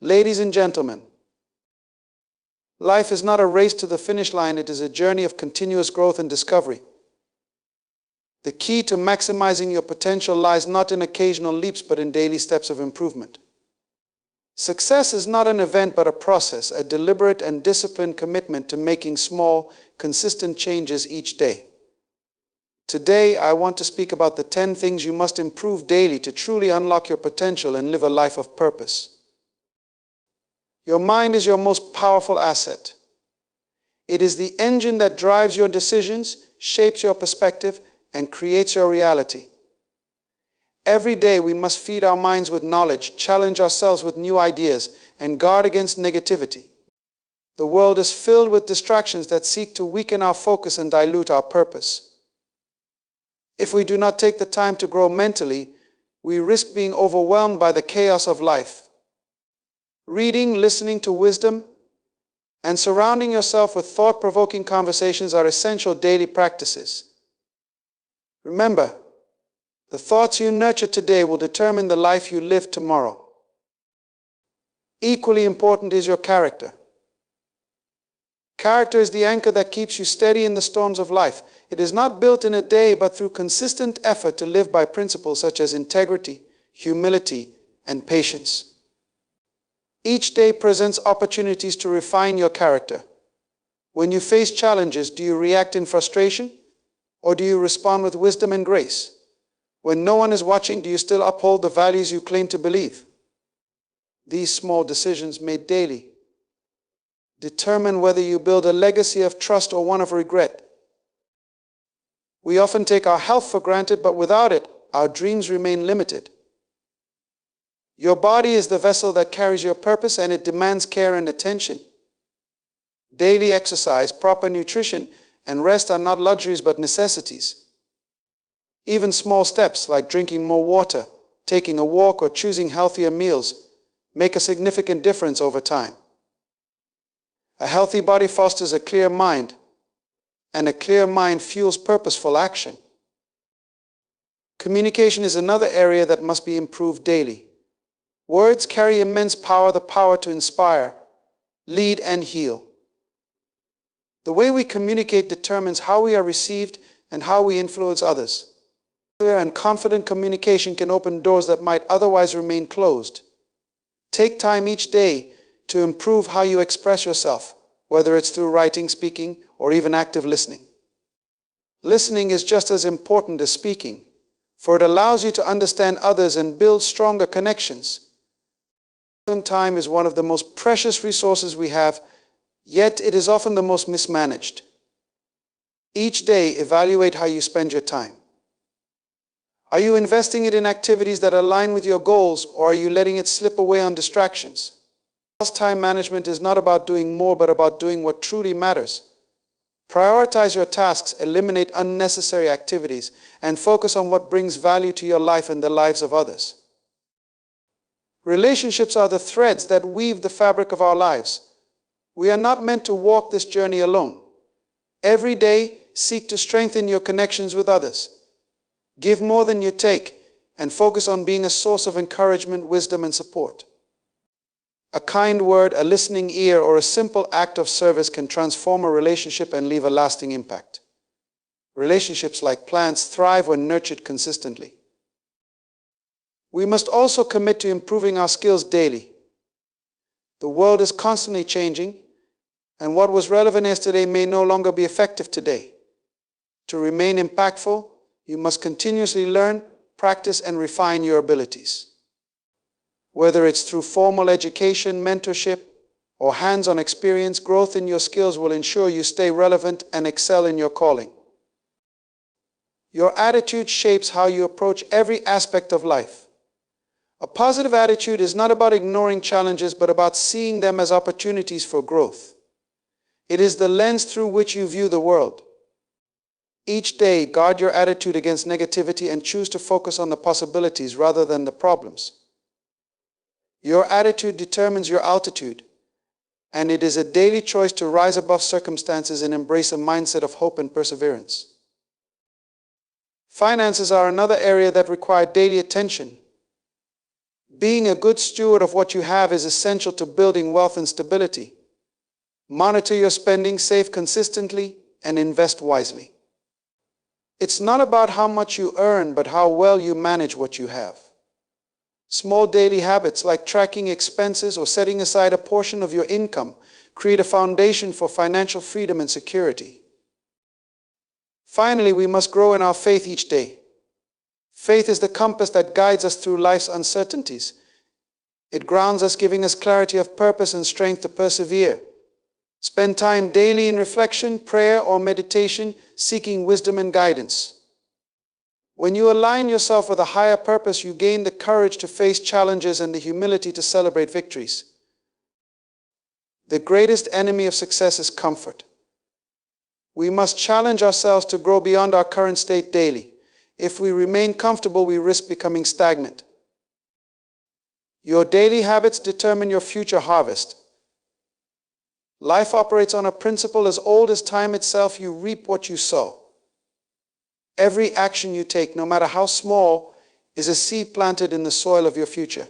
Ladies and gentlemen, life is not a race to the finish line, it is a journey of continuous growth and discovery. The key to maximizing your potential lies not in occasional leaps but in daily steps of improvement. Success is not an event but a process, a deliberate and disciplined commitment to making small, consistent changes each day. Today, I want to speak about the 10 things you must improve daily to truly unlock your potential and live a life of purpose. Your mind is your most powerful asset. It is the engine that drives your decisions, shapes your perspective, and creates your reality. Every day we must feed our minds with knowledge, challenge ourselves with new ideas, and guard against negativity. The world is filled with distractions that seek to weaken our focus and dilute our purpose. If we do not take the time to grow mentally, we risk being overwhelmed by the chaos of life. Reading, listening to wisdom, and surrounding yourself with thought-provoking conversations are essential daily practices. Remember, the thoughts you nurture today will determine the life you live tomorrow. Equally important is your character. Character is the anchor that keeps you steady in the storms of life. It is not built in a day, but through consistent effort to live by principles such as integrity, humility, and patience. Each day presents opportunities to refine your character. When you face challenges, do you react in frustration, or do you respond with wisdom and grace? When no one is watching, do you still uphold the values you claim to believe? These small decisions made daily determine whether you build a legacy of trust or one of regret. We often take our health for granted, but without it, our dreams remain limited. Your body is the vessel that carries your purpose, and it demands care and attention. Daily exercise, proper nutrition, and rest are not luxuries but necessities. Even small steps like drinking more water, taking a walk, or choosing healthier meals make a significant difference over time. A healthy body fosters a clear mind, and a clear mind fuels purposeful action. Communication is another area that must be improved daily. Words carry immense power, the power to inspire, lead, and heal. The way we communicate determines how we are received and how we influence others. Clear and confident communication can open doors that might otherwise remain closed. Take time each day to improve how you express yourself, whether it's through writing, speaking, or even active listening. Listening is just as important as speaking, for it allows you to understand others and build stronger connections. Time is one of the most precious resources we have, yet it is often the most mismanaged. Each day, evaluate how you spend your time. Are you investing it in activities that align with your goals, or are you letting it slip away on distractions? Time management is not about doing more, but about doing what truly matters. Prioritize your tasks, eliminate unnecessary activities, and focus on what brings value to your life and the lives of others. Relationships are the threads that weave the fabric of our lives. We are not meant to walk this journey alone. Every day, seek to strengthen your connections with others. Give more than you take, and focus on being a source of encouragement, wisdom, and support. A kind word, a listening ear, or a simple act of service can transform a relationship and leave a lasting impact. Relationships, like plants, thrive when nurtured consistently. We must also commit to improving our skills daily. The world is constantly changing, and what was relevant yesterday may no longer be effective today. To remain impactful, you must continuously learn, practice, and refine your abilities. Whether it's through formal education, mentorship, or hands-on experience, growth in your skills will ensure you stay relevant and excel in your calling. Your attitude shapes how you approach every aspect of life. A positive attitude is not about ignoring challenges, but about seeing them as opportunities for growth. It is the lens through which you view the world. Each day, guard your attitude against negativity and choose to focus on the possibilities rather than the problems. Your attitude determines your altitude, and it is a daily choice to rise above circumstances and embrace a mindset of hope and perseverance. Finances are another area that require daily attention. Being a good steward of what you have is essential to building wealth and stability. Monitor your spending, save consistently, and invest wisely. It's not about how much you earn, but how well you manage what you have. Small daily habits like tracking expenses or setting aside a portion of your income create a foundation for financial freedom and security. Finally, we must grow in our faith each day. Faith is the compass that guides us through life's uncertainties. It grounds us, giving us clarity of purpose and strength to persevere. Spend time daily in reflection, prayer, or meditation, seeking wisdom and guidance. When you align yourself with a higher purpose, you gain the courage to face challenges and the humility to celebrate victories. The greatest enemy of success is comfort. We must challenge ourselves to grow beyond our current state daily. If we remain comfortable, we risk becoming stagnant. Your daily habits determine your future harvest. Life operates on a principle as old as time itself: you reap what you sow. Every action you take, no matter how small, is a seed planted in the soil of your future.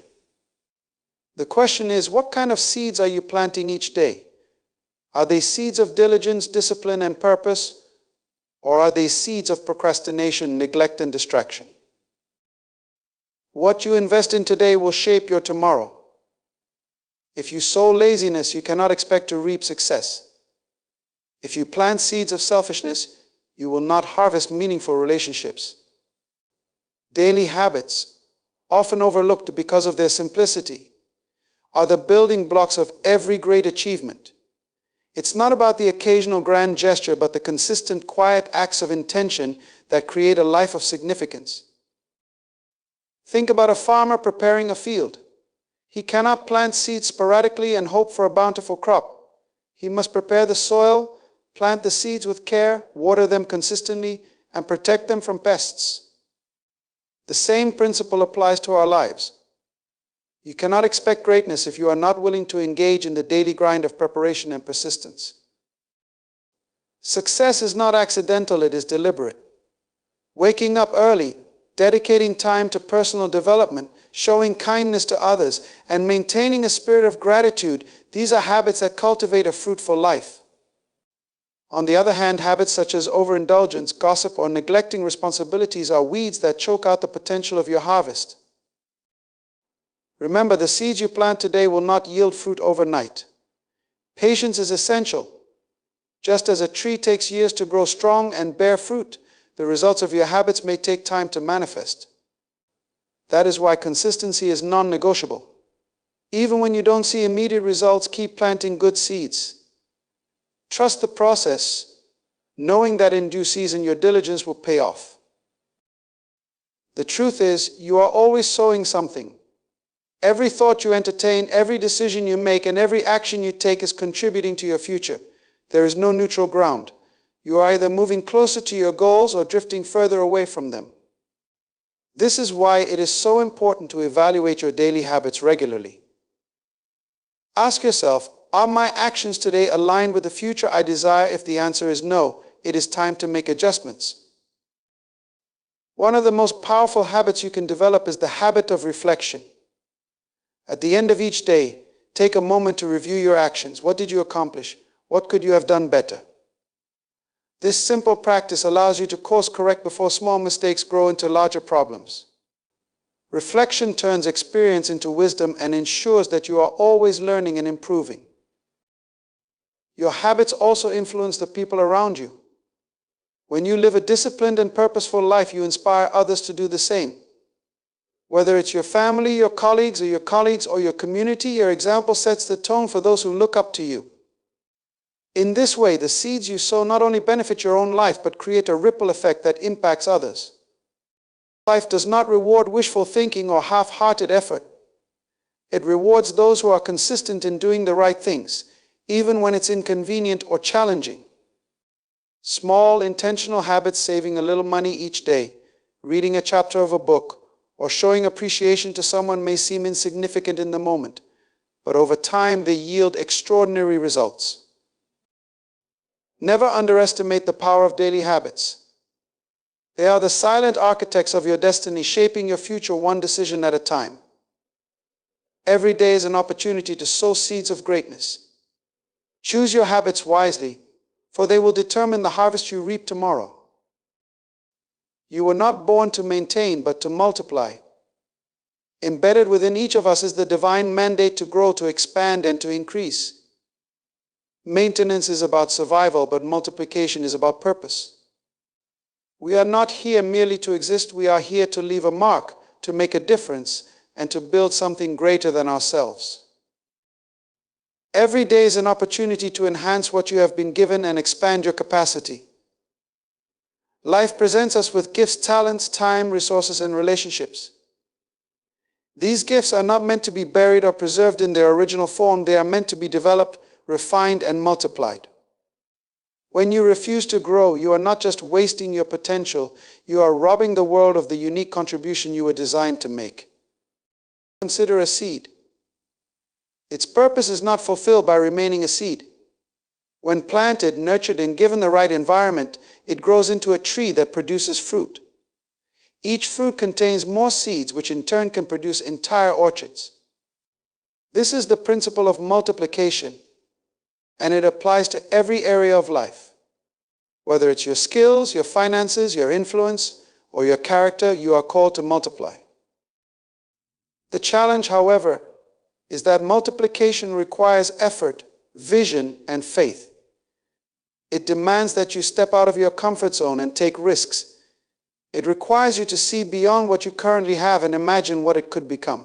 The question is, what kind of seeds are you planting each day? Are they seeds of diligence, discipline, and purpose? Or are they seeds of procrastination, neglect, and distraction? What you invest in today will shape your tomorrow. If you sow laziness, you cannot expect to reap success. If you plant seeds of selfishness, you will not harvest meaningful relationships. Daily habits, often overlooked because of their simplicity, are the building blocks of every great achievement. It's not about the occasional grand gesture, but the consistent, quiet acts of intention that create a life of significance. Think about a farmer preparing a field. He cannot plant seeds sporadically and hope for a bountiful crop. He must prepare the soil, plant the seeds with care, water them consistently, and protect them from pests. The same principle applies to our lives. You cannot expect greatness if you are not willing to engage in the daily grind of preparation and persistence. Success is not accidental, it is deliberate. Waking up early, dedicating time to personal development, showing kindness to others, and maintaining a spirit of gratitude, these are habits that cultivate a fruitful life. On the other hand, habits such as overindulgence, gossip, or neglecting responsibilities are weeds that choke out the potential of your harvest. Remember, the seeds you plant today will not yield fruit overnight. Patience is essential. Just as a tree takes years to grow strong and bear fruit, the results of your habits may take time to manifest. That is why consistency is non-negotiable. Even when you don't see immediate results, keep planting good seeds. Trust the process, knowing that in due season your diligence will pay off. The truth is, you are always sowing something. Every thought you entertain, every decision you make, and every action you take is contributing to your future. There is no neutral ground. You are either moving closer to your goals or drifting further away from them. This is why it is so important to evaluate your daily habits regularly. Ask yourself, are my actions today aligned with the future I desire? If the answer is no, it is time to make adjustments. One of the most powerful habits you can develop is the habit of reflection. At the end of each day, take a moment to review your actions. What did you accomplish? What could you have done better? This simple practice allows you to course correct before small mistakes grow into larger problems. Reflection turns experience into wisdom and ensures that you are always learning and improving. Your habits also influence the people around you. When you live a disciplined and purposeful life, you inspire others to do the same. Whether it's your family, your colleagues, or your community, your example sets the tone for those who look up to you. In this way, the seeds you sow not only benefit your own life, but create a ripple effect that impacts others. Life does not reward wishful thinking or half-hearted effort. It rewards those who are consistent in doing the right things, even when it's inconvenient or challenging. Small, intentional habits, saving a little money each day, reading a chapter of a book, or showing appreciation to someone may seem insignificant in the moment, but over time they yield extraordinary results. Never underestimate the power of daily habits. They are the silent architects of your destiny, shaping your future one decision at a time. Every day is an opportunity to sow seeds of greatness. Choose your habits wisely, for they will determine the harvest you reap tomorrow. You were not born to maintain, but to multiply. Embedded within each of us is the divine mandate to grow, to expand, and to increase. Maintenance is about survival, but multiplication is about purpose. We are not here merely to exist. We are here to leave a mark, to make a difference, and to build something greater than ourselves. Every day is an opportunity to enhance what you have been given and expand your capacity. Life presents us with gifts, talents, time, resources, and relationships. These gifts are not meant to be buried or preserved in their original form. They are meant to be developed, refined, and multiplied. When you refuse to grow, you are not just wasting your potential, you are robbing the world of the unique contribution you were designed to make. Consider a seed. Its purpose is not fulfilled by remaining a seed. When planted, nurtured, and given the right environment, it grows into a tree that produces fruit. Each fruit contains more seeds, which in turn can produce entire orchards. This is the principle of multiplication, and it applies to every area of life. Whether it's your skills, your finances, your influence, or your character, you are called to multiply. The challenge, however, is that multiplication requires effort, vision, and faith. It demands that you step out of your comfort zone and take risks. It requires you to see beyond what you currently have and imagine what it could become.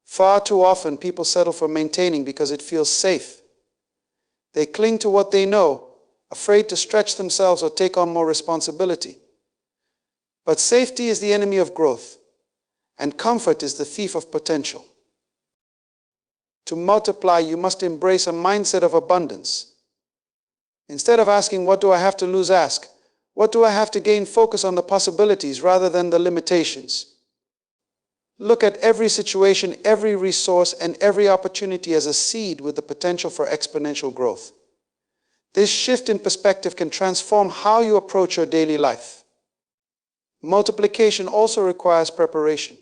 Far too often, people settle for maintaining because it feels safe. They cling to what they know, afraid to stretch themselves or take on more responsibility. But safety is the enemy of growth, and comfort is the thief of potential. To multiply, you must embrace a mindset of abundance. Instead of asking, "What do I have to lose?" ask, "What do I have to gain?" Focus on the possibilities rather than the limitations. Look at every situation, every resource, and every opportunity as a seed with the potential for exponential growth. This shift in perspective can transform how you approach your daily life. Multiplication also requires preparation.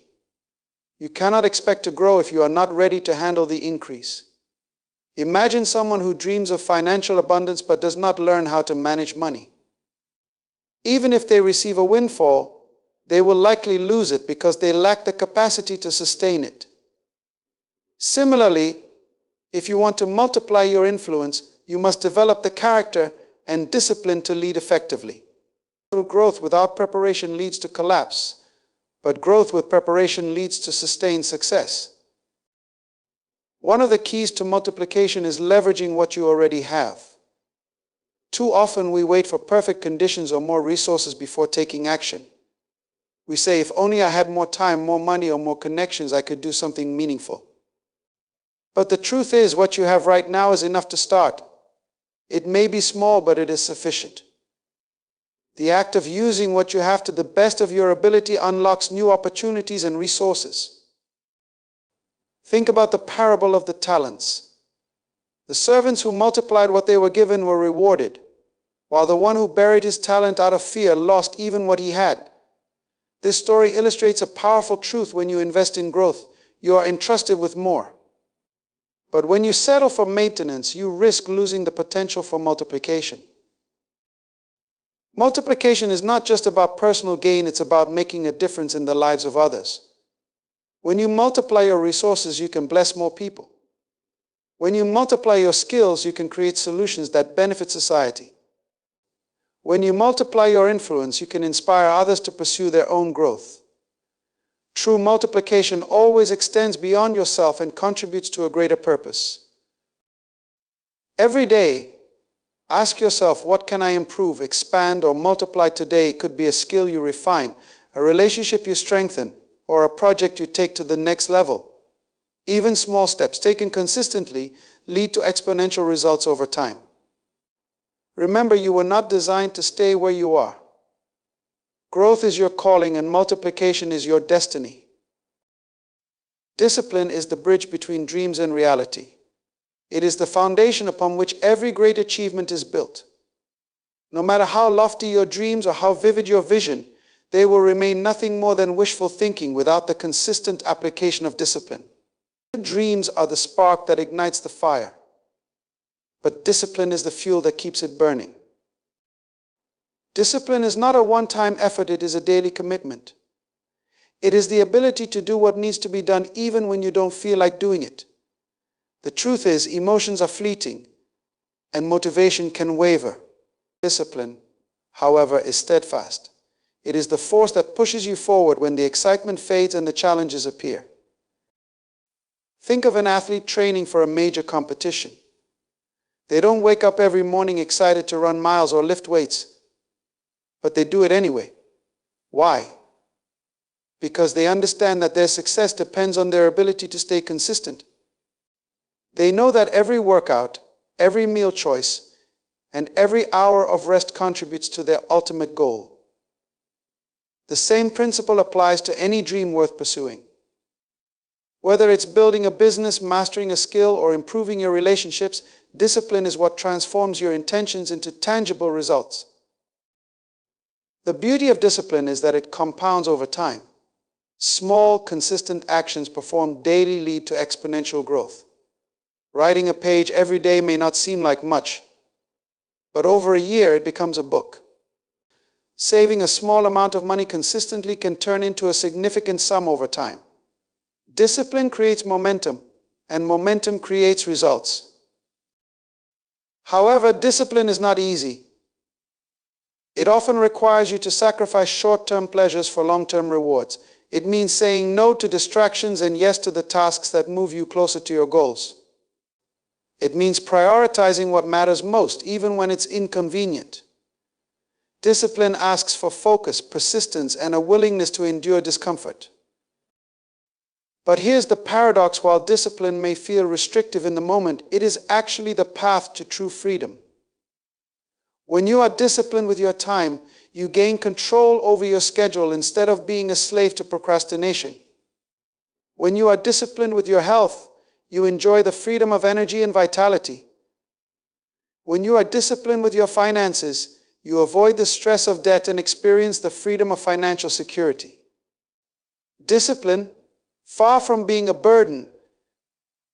You cannot expect to grow if you are not ready to handle the increase. Imagine someone who dreams of financial abundance but does not learn how to manage money. Even if they receive a windfall, they will likely lose it because they lack the capacity to sustain it. Similarly, if you want to multiply your influence, you must develop the character and discipline to lead effectively. Growth without preparation leads to collapse, but growth with preparation leads to sustained success. One of the keys to multiplication is leveraging what you already have. Too often we wait for perfect conditions or more resources before taking action. We say, "If only I had more time, more money, or more connections, I could do something meaningful." But the truth is, what you have right now is enough to start. It may be small, but it is sufficient. The act of using what you have to the best of your ability unlocks new opportunities and resources. Think about the parable of the talents. The servants who multiplied what they were given were rewarded, while the one who buried his talent out of fear lost even what he had. This story illustrates a powerful truth. When you invest in growth, you are entrusted with more. But when you settle for maintenance, you risk losing the potential for multiplication. Multiplication is not just about personal gain, it's about making a difference in the lives of others. When you multiply your resources, you can bless more people. When you multiply your skills, you can create solutions that benefit society. When you multiply your influence, you can inspire others to pursue their own growth. True multiplication always extends beyond yourself and contributes to a greater purpose. Every day, ask yourself, what can I improve, expand, or multiply today? It could be a skill you refine, a relationship you strengthen, or a project you take to the next level. Even small steps taken consistently lead to exponential results over time. Remember, you were not designed to stay where you are. Growth is your calling and multiplication is your destiny. Discipline is the bridge between dreams and reality. It is the foundation upon which every great achievement is built. No matter how lofty your dreams or how vivid your vision, they will remain nothing more than wishful thinking without the consistent application of discipline. Dreams are the spark that ignites the fire, but discipline is the fuel that keeps it burning. Discipline is not a one-time effort, it is a daily commitment. It is the ability to do what needs to be done even when you don't feel like doing it. The truth is, emotions are fleeting, and motivation can waver. Discipline, however, is steadfast. It is the force that pushes you forward when the excitement fades and the challenges appear. Think of an athlete training for a major competition. They don't wake up every morning excited to run miles or lift weights, but they do it anyway. Why? Because they understand that their success depends on their ability to stay consistent. They know that every workout, every meal choice, and every hour of rest contributes to their ultimate goal. The same principle applies to any dream worth pursuing. Whether it's building a business, mastering a skill, or improving your relationships, discipline is what transforms your intentions into tangible results. The beauty of discipline is that it compounds over time. Small, consistent actions performed daily lead to exponential growth. Writing a page every day may not seem like much, but over a year it becomes a book. Saving a small amount of money consistently can turn into a significant sum over time. Discipline creates momentum, and momentum creates results. However, discipline is not easy. It often requires you to sacrifice short-term pleasures for long-term rewards. It means saying no to distractions and yes to the tasks that move you closer to your goals. It means prioritizing what matters most, even when it's inconvenient. Discipline asks for focus, persistence, and a willingness to endure discomfort. But here's the paradox: while discipline may feel restrictive in the moment, it is actually the path to true freedom. When you are disciplined with your time, you gain control over your schedule instead of being a slave to procrastination. When you are disciplined with your health, you enjoy the freedom of energy and vitality. When you are disciplined with your finances, you avoid the stress of debt and experience the freedom of financial security. Discipline, far from being a burden,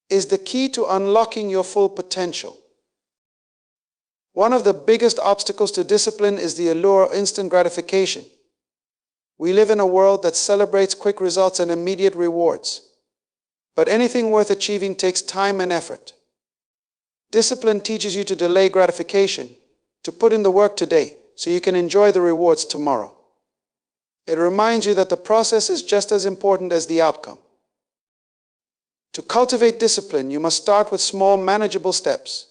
is the key to unlocking your full potential. One of the biggest obstacles to discipline is the allure of instant gratification. We live in a world that celebrates quick results and immediate rewards. But anything worth achieving takes time and effort. Discipline teaches you to delay gratification, to put in the work today so you can enjoy the rewards tomorrow. It reminds you that the process is just as important as the outcome. To cultivate discipline, you must start with small, manageable steps.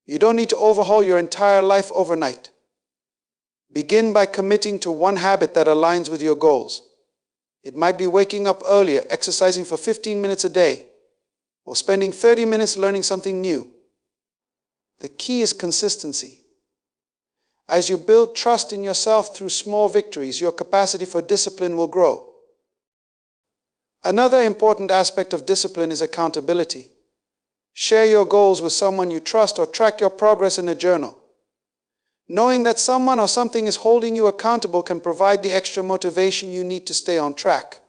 You don't need to overhaul your entire life overnight. Begin by committing to one habit that aligns with your goals. It might be waking up earlier, exercising for 15 minutes a day, or spending 30 minutes learning something new. The key is consistency. As you build trust in yourself through small victories, your capacity for discipline will grow. Another important aspect of discipline is accountability. Share your goals with someone you trust or track your progress in a journal. Knowing that someone or something is holding you accountable can provide the extra motivation you need to stay on track.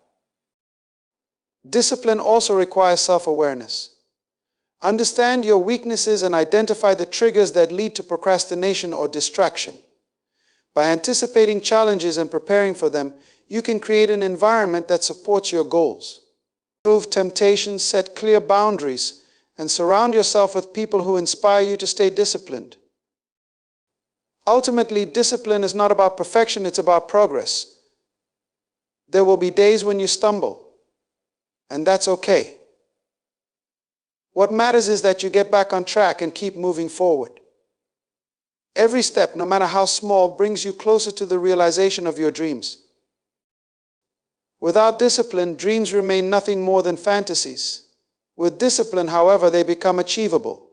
Discipline also requires self-awareness. Understand your weaknesses and identify the triggers that lead to procrastination or distraction. By anticipating challenges and preparing for them, you can create an environment that supports your goals. Remove temptations, set clear boundaries, and surround yourself with people who inspire you to stay disciplined. Ultimately, discipline is not about perfection, it's about progress. There will be days when you stumble, and that's okay. What matters is that you get back on track and keep moving forward. Every step, no matter how small, brings you closer to the realization of your dreams. Without discipline, dreams remain nothing more than fantasies. With discipline, however, they become achievable.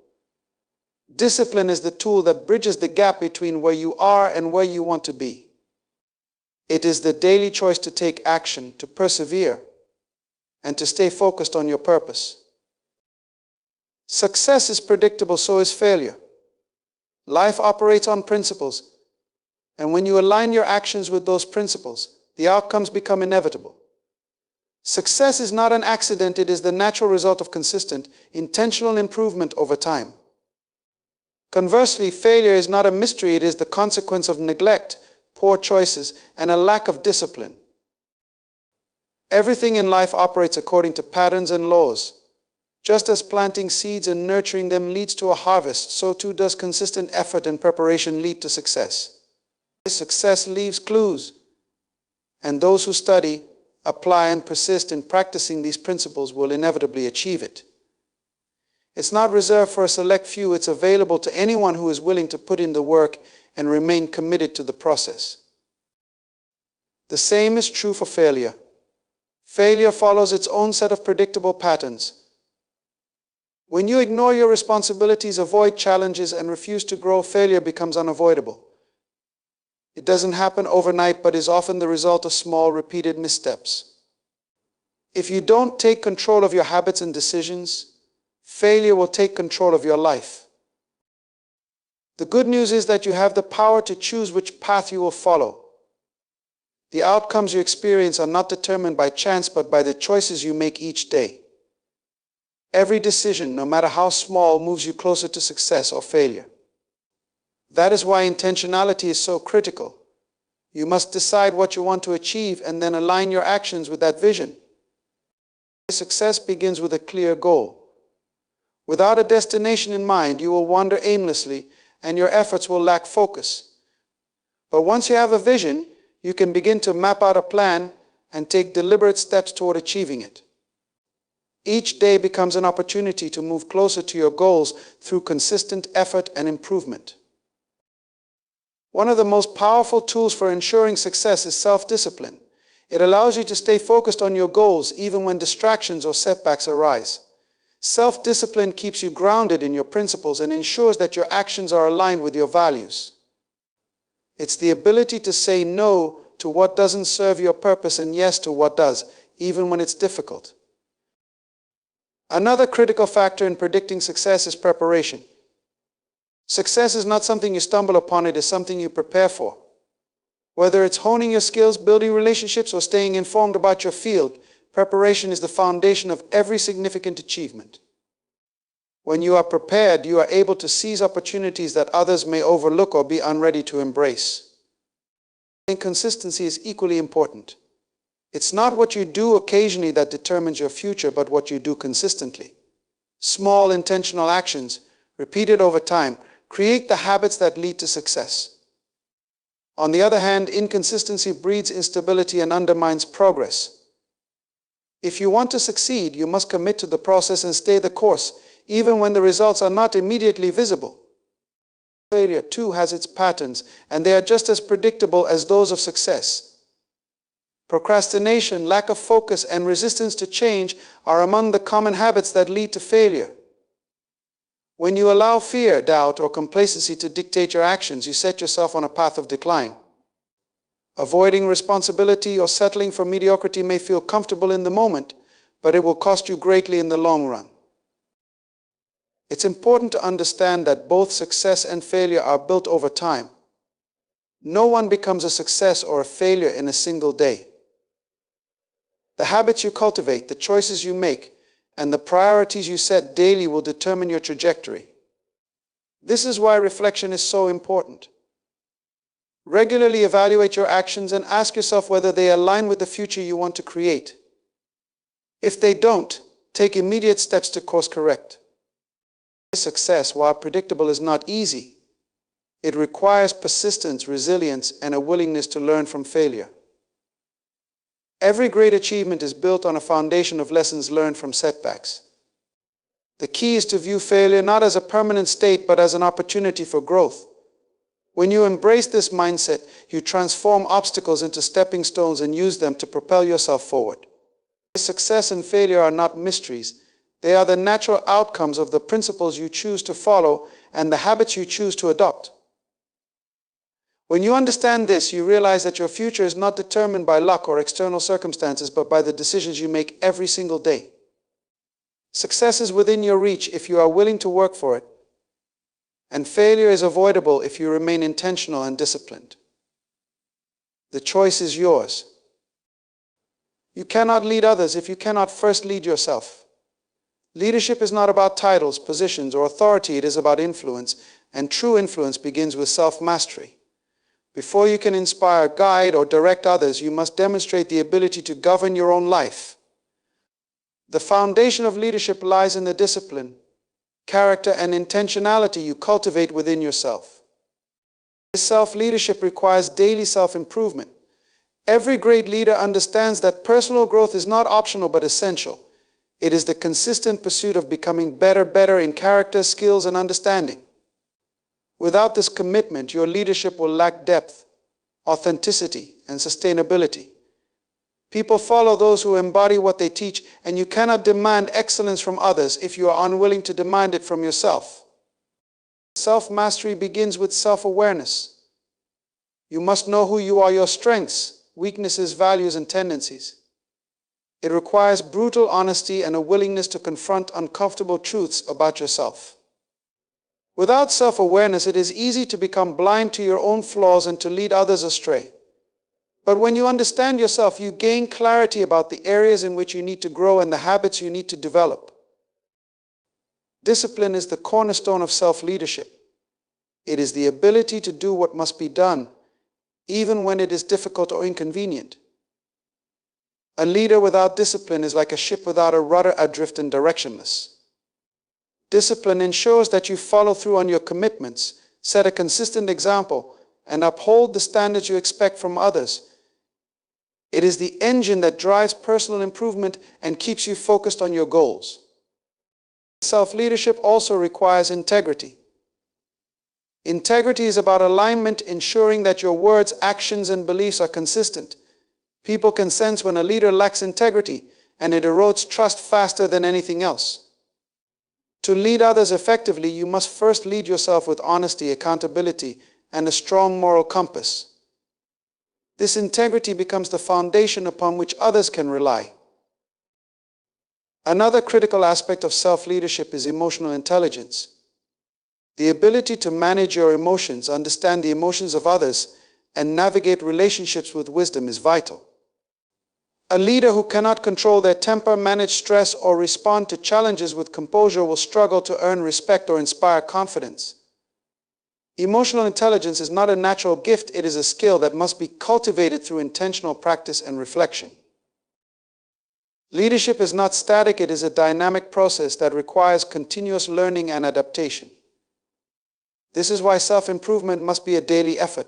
Discipline is the tool that bridges the gap between where you are and where you want to be. It is the daily choice to take action, to persevere, and to stay focused on your purpose. Success is predictable, so is failure. Life operates on principles, and when you align your actions with those principles, the outcomes become inevitable. Success is not an accident, it is the natural result of consistent, intentional improvement over time. Conversely, failure is not a mystery, it is the consequence of neglect, poor choices, and a lack of discipline. Everything in life operates according to patterns and laws. Just as planting seeds and nurturing them leads to a harvest, so too does consistent effort and preparation lead to success. Success leaves clues, and those who study, apply, and persist in practicing these principles will inevitably achieve it. It's not reserved for a select few, it's available to anyone who is willing to put in the work and remain committed to the process. The same is true for failure. Failure follows its own set of predictable patterns. When you ignore your responsibilities, avoid challenges, and refuse to grow, failure becomes unavoidable. It doesn't happen overnight, but is often the result of small, repeated missteps. If you don't take control of your habits and decisions, failure will take control of your life. The good news is that you have the power to choose which path you will follow. The outcomes you experience are not determined by chance, but by the choices you make each day. Every decision, no matter how small, moves you closer to success or failure. That is why intentionality is so critical. You must decide what you want to achieve and then align your actions with that vision. Success begins with a clear goal. Without a destination in mind, you will wander aimlessly and your efforts will lack focus. But once you have a vision, you can begin to map out a plan and take deliberate steps toward achieving it. Each day becomes an opportunity to move closer to your goals through consistent effort and improvement. One of the most powerful tools for ensuring success is self-discipline. It allows you to stay focused on your goals even when distractions or setbacks arise. Self-discipline keeps you grounded in your principles and ensures that your actions are aligned with your values. It's the ability to say no to what doesn't serve your purpose and yes to what does, even when it's difficult. Another critical factor in predicting success is preparation. Success is not something you stumble upon, it is something you prepare for. Whether it's honing your skills, building relationships, or staying informed about your field, preparation is the foundation of every significant achievement. When you are prepared, you are able to seize opportunities that others may overlook or be unready to embrace. Consistency is equally important. It's not what you do occasionally that determines your future, but what you do consistently. Small intentional actions, repeated over time, create the habits that lead to success. On the other hand, inconsistency breeds instability and undermines progress. If you want to succeed, you must commit to the process and stay the course, even when the results are not immediately visible. Failure, too, has its patterns, and they are just as predictable as those of success. Procrastination, lack of focus, and resistance to change are among the common habits that lead to failure. When you allow fear, doubt, or complacency to dictate your actions, you set yourself on a path of decline. Avoiding responsibility or settling for mediocrity may feel comfortable in the moment, but it will cost you greatly in the long run. It's important to understand that both success and failure are built over time. No one becomes a success or a failure in a single day. The habits you cultivate, the choices you make, and the priorities you set daily will determine your trajectory. This is why reflection is so important. Regularly evaluate your actions and ask yourself whether they align with the future you want to create. If they don't, take immediate steps to course correct. Success, while predictable, is not easy. It requires persistence, resilience, and a willingness to learn from failure. Every great achievement is built on a foundation of lessons learned from setbacks. The key is to view failure not as a permanent state, but as an opportunity for growth. When you embrace this mindset, you transform obstacles into stepping stones and use them to propel yourself forward. Success and failure are not mysteries. They are the natural outcomes of the principles you choose to follow and the habits you choose to adopt. When you understand this, you realize that your future is not determined by luck or external circumstances, but by the decisions you make every single day. Success is within your reach if you are willing to work for it, and failure is avoidable if you remain intentional and disciplined. The choice is yours. You cannot lead others if you cannot first lead yourself. Leadership is not about titles, positions, or authority. It is about influence, and true influence begins with self-mastery. Before you can inspire, guide, or direct others, you must demonstrate the ability to govern your own life. The foundation of leadership lies in the discipline, character, and intentionality you cultivate within yourself. This self-leadership requires daily self-improvement. Every great leader understands that personal growth is not optional but essential. It is the consistent pursuit of becoming better in character, skills, and understanding. Without this commitment, your leadership will lack depth, authenticity, and sustainability. People follow those who embody what they teach, and you cannot demand excellence from others if you are unwilling to demand it from yourself. Self-mastery begins with self-awareness. You must know who you are, your strengths, weaknesses, values, and tendencies. It requires brutal honesty and a willingness to confront uncomfortable truths about yourself. Without self-awareness, it is easy to become blind to your own flaws and to lead others astray. But when you understand yourself, you gain clarity about the areas in which you need to grow and the habits you need to develop. Discipline is the cornerstone of self-leadership. It is the ability to do what must be done, even when it is difficult or inconvenient. A leader without discipline is like a ship without a rudder, adrift and directionless. Discipline ensures that you follow through on your commitments, set a consistent example, and uphold the standards you expect from others. It is the engine that drives personal improvement and keeps you focused on your goals. Self-leadership also requires integrity. Integrity is about alignment, ensuring that your words, actions, and beliefs are consistent. People can sense when a leader lacks integrity, and it erodes trust faster than anything else. To lead others effectively, you must first lead yourself with honesty, accountability, and a strong moral compass. This integrity becomes the foundation upon which others can rely. Another critical aspect of self-leadership is emotional intelligence. The ability to manage your emotions, understand the emotions of others, and navigate relationships with wisdom is vital. A leader who cannot control their temper, manage stress, or respond to challenges with composure will struggle to earn respect or inspire confidence. Emotional intelligence is not a natural gift, it is a skill that must be cultivated through intentional practice and reflection. Leadership is not static, it is a dynamic process that requires continuous learning and adaptation. This is why self-improvement must be a daily effort.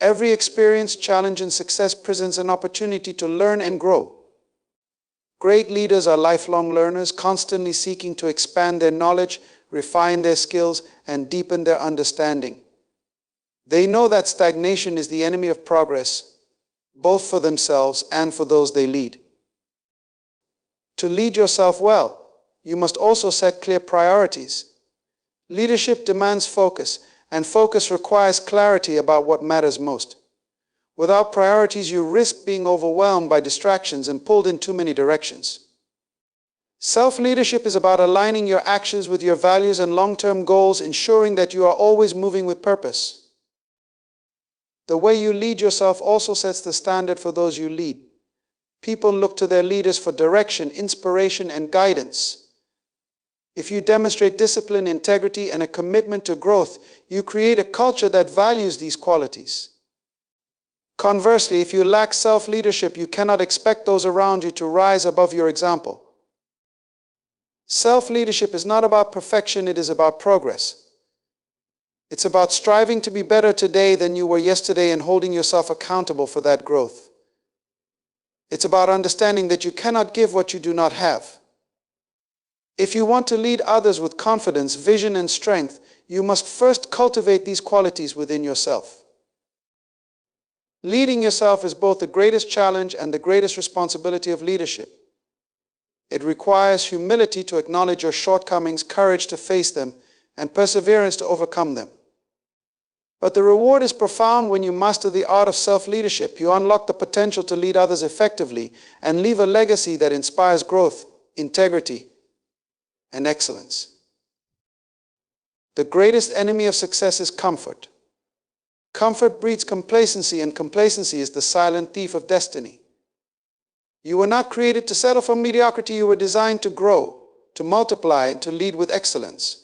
Every experience, challenge, and success presents an opportunity to learn and grow. Great leaders are lifelong learners, constantly seeking to expand their knowledge, refine their skills, and deepen their understanding. They know that stagnation is the enemy of progress, both for themselves and for those they lead. To lead yourself well, you must also set clear priorities. Leadership demands focus, and focus requires clarity about what matters most. Without priorities, you risk being overwhelmed by distractions and pulled in too many directions. Self-leadership is about aligning your actions with your values and long-term goals, ensuring that you are always moving with purpose. The way you lead yourself also sets the standard for those you lead. People look to their leaders for direction, inspiration, and guidance. If you demonstrate discipline, integrity, and a commitment to growth, you create a culture that values these qualities. Conversely, if you lack self-leadership, you cannot expect those around you to rise above your example. Self-leadership is not about perfection, it is about progress. It's about striving to be better today than you were yesterday and holding yourself accountable for that growth. It's about understanding that you cannot give what you do not have. If you want to lead others with confidence, vision, and strength, you must first cultivate these qualities within yourself. Leading yourself is both the greatest challenge and the greatest responsibility of leadership. It requires humility to acknowledge your shortcomings, courage to face them, and perseverance to overcome them. But the reward is profound when you master the art of self-leadership. You unlock the potential to lead others effectively and leave a legacy that inspires growth, integrity, and excellence. The greatest enemy of success is comfort. Comfort breeds complacency, and complacency is the silent thief of destiny. You were not created to settle for mediocrity. You were designed to grow, to multiply, and to lead with excellence.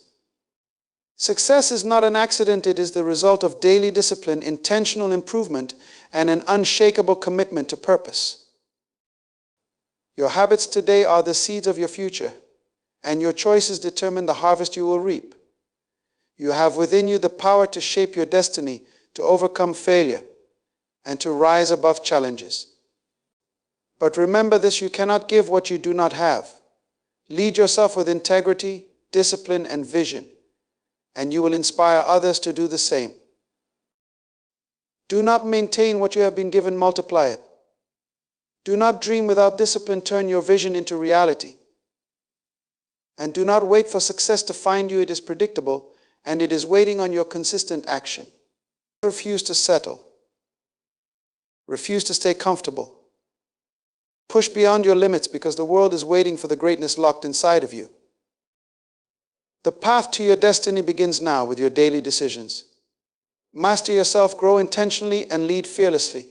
Success is not an accident. It is the result of daily discipline, intentional improvement, and an unshakable commitment to purpose. Your habits today are the seeds of your future, and your choices determine the harvest you will reap. You have within you the power to shape your destiny, to overcome failure, and to rise above challenges. But remember this: you cannot give what you do not have. Lead yourself with integrity, discipline, and vision, and you will inspire others to do the same. Do not maintain what you have been given, multiply it. Do not dream without discipline, turn your vision into reality. And do not wait for success to find you. It is predictable, and it is waiting on your consistent action. Refuse to settle. Refuse to stay comfortable. Push beyond your limits, because the world is waiting for the greatness locked inside of you. The path to your destiny begins now with your daily decisions. Master yourself, grow intentionally, and lead fearlessly.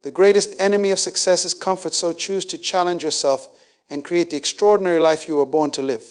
The greatest enemy of success is comfort, so choose to challenge yourself and create the extraordinary life you were born to live.